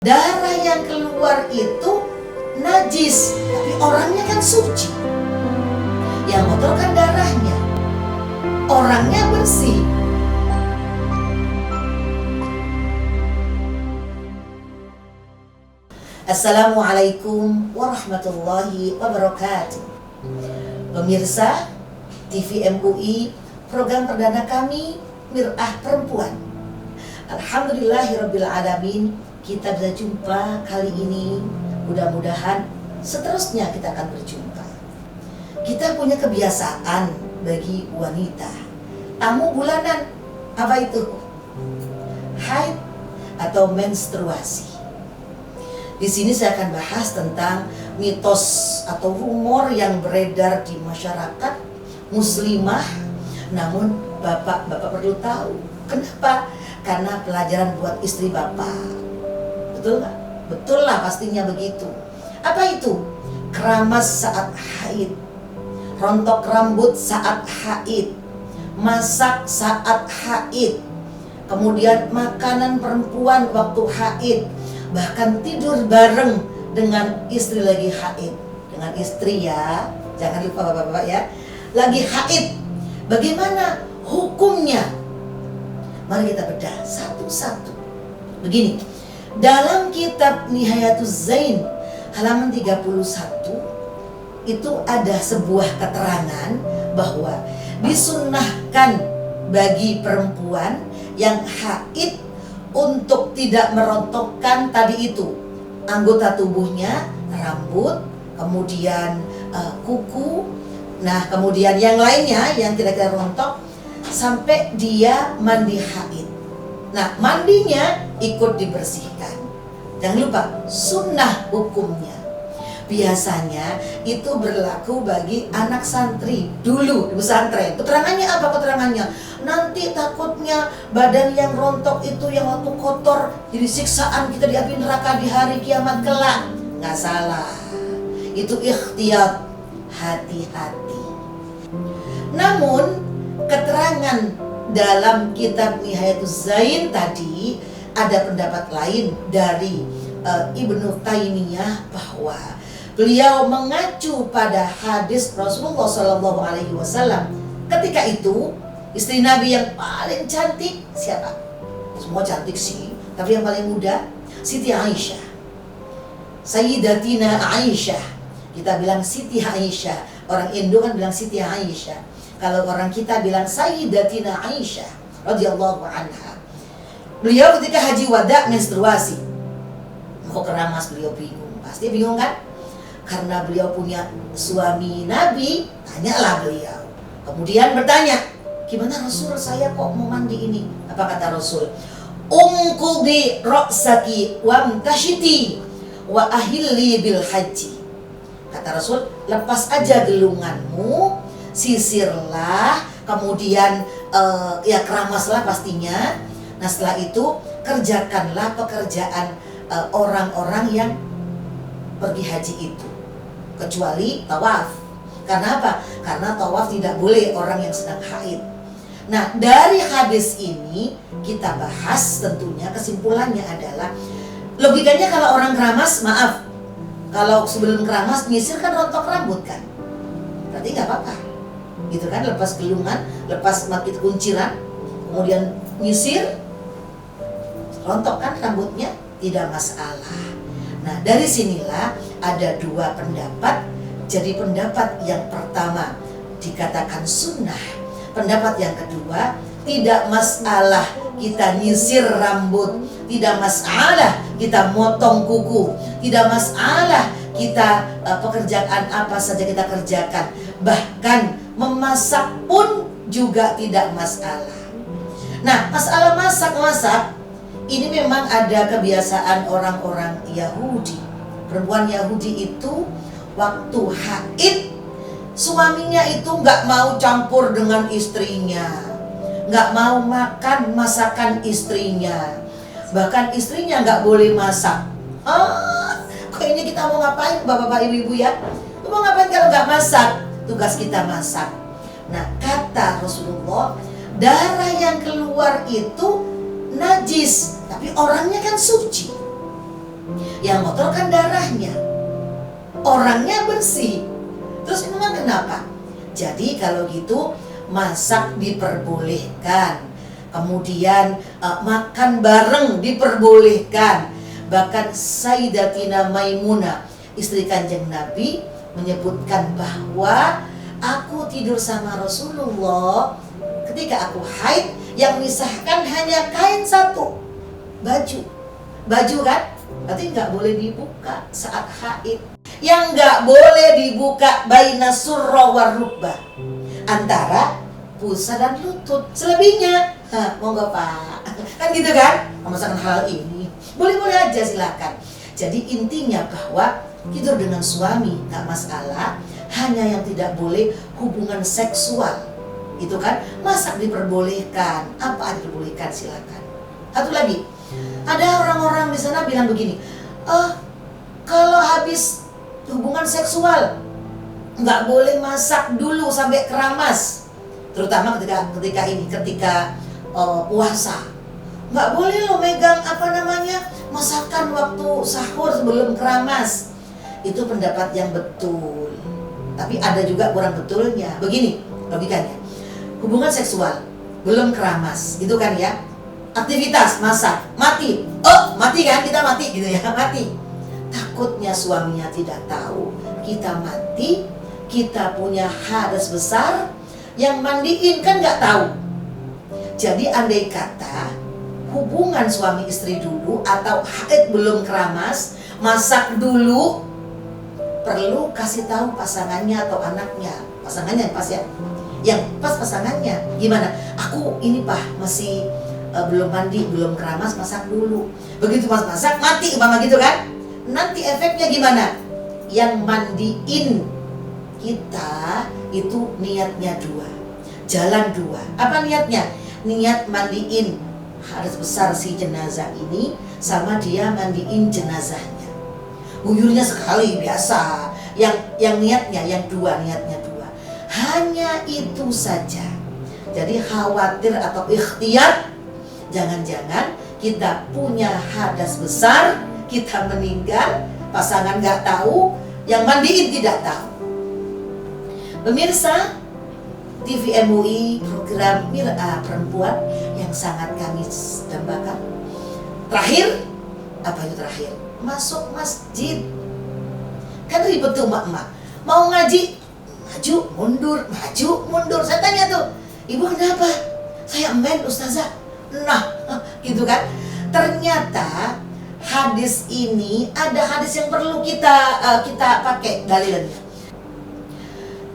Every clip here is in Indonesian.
Darah yang keluar itu najis, tapi orangnya kan suci. Yang kotor kan darahnya, orangnya bersih. Assalamualaikum warahmatullahi wabarakatuh. Pemirsa TV MUI, program perdana kami Mir'ah Perempuan. Alhamdulillahirabbil alamin, kita bisa jumpa kali ini. Mudah-mudahan seterusnya kita akan berjumpa. Kita punya kebiasaan bagi wanita, tamu bulanan. Apa itu? Haid atau menstruasi. Di sini saya akan bahas tentang mitos atau rumor yang beredar di masyarakat muslimah. Namun bapak-bapak perlu tahu. Kenapa? Karena pelajaran buat istri bapak. Betul nggak? Betul lah, pastinya begitu. Apa itu? Keramas saat haid, rontok rambut saat haid, masak saat haid, kemudian makanan perempuan waktu haid, bahkan tidur bareng dengan istri lagi haid. Dengan istri ya, jangan lupa bapak-bapak ya, lagi haid. Bagaimana hukumnya? Mari kita bedah satu-satu. Begini, dalam kitab Nihayatuz Zain halaman 31 itu ada sebuah keterangan bahwa disunnahkan bagi perempuan yang haid untuk tidak merontokkan tadi itu anggota tubuhnya, rambut, kemudian kuku, nah kemudian yang lainnya yang kira-kira rontok sampai dia mandi haid. Nah, mandinya ikut dibersihkan. Jangan lupa, sunnah hukumnya. Biasanya itu berlaku bagi anak santri dulu di pesantren. Keterangannya apa keterangannya? Nanti takutnya badan yang rontok itu yang waktu kotor jadi siksaan kita di api neraka di hari kiamat kelak. Nggak salah. Itu ikhtiyat, hati-hati. Namun keterangan dalam kitab Nihayatuz Zain tadi ada pendapat lain dari Ibnu Taimiyah bahwa beliau mengacu pada hadis Rasulullah SAW. Ketika itu istri Nabi yang paling cantik siapa? Semua cantik sih, tapi yang paling muda Siti Aisyah, Sayyidatina Aisyah. Kita bilang Siti Aisyah, orang Indo kan bilang Siti Aisyah. Kalau orang kita bilang Sayyidatina Aisyah radhiyallahu anha. Beliau ketika haji wada menstruasi, mau keramas, beliau bingung. Pasti bingung kan? Karena beliau punya suami Nabi, tanyalah beliau. Kemudian bertanya, gimana Rasul, saya kok mau mandi ini? Apa kata Rasul? Umqudi ra'saki wamtashiti wa ahilli bil haji. Kata Rasul, lepas aja gelunganmu, sisirlah, kemudian ya keramaslah pastinya. Nah setelah itu kerjakanlah pekerjaan orang-orang yang pergi haji itu, kecuali tawaf. Karena apa? Karena tawaf tidak boleh orang yang sedang haid. Nah dari hadis ini kita bahas, tentunya kesimpulannya adalah logikanya kalau orang keramas, maaf, kalau sebelum keramas nyisir kan rontok rambut kan, berarti nggak apa-apa gitu kan, lepas gelungan, lepas makit kunciran, kemudian nyisir, rontok kan rambutnya, tidak masalah. Nah dari sinilah ada dua pendapat. Jadi pendapat yang pertama dikatakan sunnah, pendapat yang kedua tidak masalah kita nyisir rambut, tidak masalah kita motong kuku, tidak masalah kita pekerjaan apa saja kita kerjakan, bahkan memasak pun juga tidak masalah. Nah, masalah masak-masak ini memang ada kebiasaan orang-orang Yahudi. Perempuan Yahudi itu waktu haid, suaminya itu nggak mau campur dengan istrinya, nggak mau makan masakan istrinya, bahkan istrinya nggak boleh masak. Kok ini kita mau ngapain bapak-bapak ibu-ibu ya? Mau ngapain kalau nggak masak? Tugas kita masak. Nah kata Rasulullah, darah yang keluar itu najis, tapi orangnya kan suci. Yang kotor kan darahnya, orangnya bersih. Terus memang kenapa? Jadi kalau gitu masak diperbolehkan, kemudian makan bareng diperbolehkan. Bahkan Sayyidatina Maimunah, istri Kanjeng Nabi, menyebutkan bahwa aku tidur sama Rasulullah ketika aku haid, yang misahkan hanya kain satu, baju kan, berarti nggak boleh dibuka saat haid. Yang nggak boleh dibuka baina surra war rukbah, antara pusar dan lutut. Selebihnya monggo Pak, kan gitu kan. Masakan hal ini boleh-boleh aja, silakan. Jadi intinya bahwa tidur dengan suami nggak masalah, hanya yang tidak boleh hubungan seksual. Itu kan masak diperbolehkan, apa diperbolehkan, silakan. Satu lagi, ada orang-orang di sana bilang begini, kalau habis hubungan seksual nggak boleh masak dulu sampai keramas, terutama ketika puasa. Nggak boleh lo megang masakan waktu sahur sebelum keramas. Itu pendapat yang betul, tapi ada juga kurang betulnya. Begini logikanya, hubungan seksual belum keramas, itu kan ya, aktivitas masak, mati kan, kita mati gitu ya, mati. Takutnya suaminya tidak tahu kita mati, kita punya hadas besar, yang mandiin kan nggak tahu. Jadi andai kata hubungan suami istri dulu atau haid belum keramas, masak dulu, perlu kasih tahu pasangannya atau anaknya, pasangannya pas ya, yang pas pasangannya. Gimana? Aku ini Pak masih belum mandi, belum keramas, masak dulu. Begitu pas masak mati mama gitu kan? Nanti efeknya gimana? Yang mandiin kita itu niatnya dua, jalan dua. Apa niatnya? Niat mandiin hadas besar si jenazah ini, sama dia mandiin jenazahnya. Guyurnya sekali biasa. Yang niatnya yang dua, niatnya dua. Hanya itu saja. Jadi khawatir atau ikhtiar, jangan-jangan kita punya hadas besar, kita meninggal, pasangan nggak tahu, yang mandiin tidak tahu. Pemirsa TV MUI, program Mir'ah Perempuan yang sangat kami dambakan. Terakhir, apa itu terakhir? Masuk masjid. Kan ribet tuh mak-mak. Mau ngaji, maju, mundur. Saya tanya tuh, ibu kenapa? Saya emben ustazah. Nah, gitu kan. Ternyata hadis ini ada hadis yang perlu kita pakai dalilnya.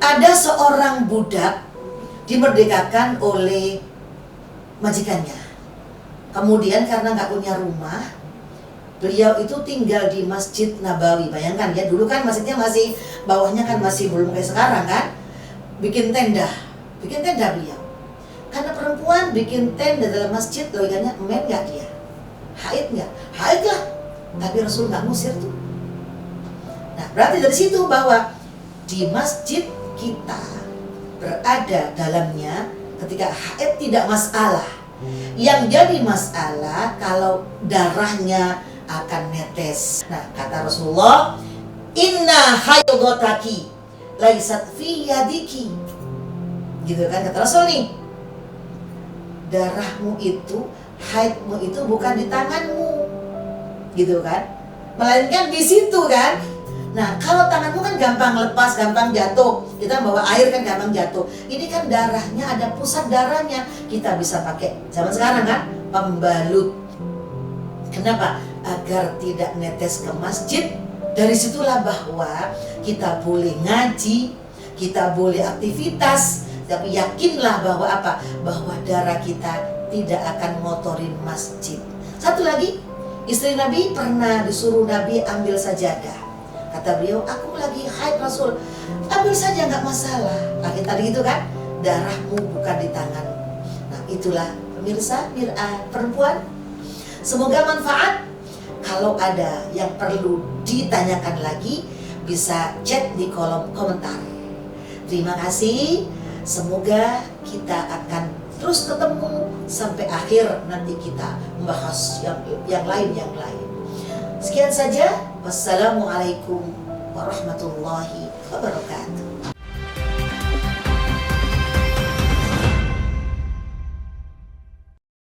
Ada seorang budak dimerdekakan oleh majikannya. Kemudian karena nggak punya rumah, beliau itu tinggal di Masjid Nabawi. Bayangkan ya, dulu kan masjidnya masih bawahnya kan masih belum kayak sekarang kan. Bikin tenda beliau. Karena perempuan bikin tenda dalam masjid, logikanya men nggak dia? Haid nggak? Haid lah. Tapi Rasul nggak ngusir tuh. Nah berarti dari situ bahwa di masjid kita berada dalamnya ketika haid tidak masalah. Yang jadi masalah kalau darahnya akan netes. Nah kata Rasulullah, inna haidotaki laisat fi yadiki. Gitu kan kata Rasul nih. Darahmu itu, haidmu itu bukan di tanganmu. Gitu kan. Melainkan di situ kan. Nah kalau tanganmu kan gampang lepas, gampang jatuh. Kita bawa air kan gampang jatuh. Ini kan darahnya, ada pusat darahnya. Kita bisa pakai zaman sekarang kan, pembalut. Kenapa? Agar tidak netes ke masjid. Dari situlah bahwa kita boleh ngaji, kita boleh aktivitas, tapi yakinlah bahwa apa? Bahwa darah kita tidak akan ngotorin masjid. Satu lagi, istri Nabi pernah disuruh Nabi ambil sajadah. Kata beliau, aku lagi haid Rasul, ambil saja nggak masalah. Akhirnya tadi itu kan, darahmu bukan di tanganmu. Nah itulah pemirsa Mir'ah Perempuan. Semoga manfaat. Kalau ada yang perlu ditanyakan lagi, bisa chat di kolom komentar. Terima kasih. Semoga kita akan terus ketemu sampai akhir, nanti kita membahas yang lain. Sekian saja. Wassalamualaikum warahmatullahi wabarakatuh.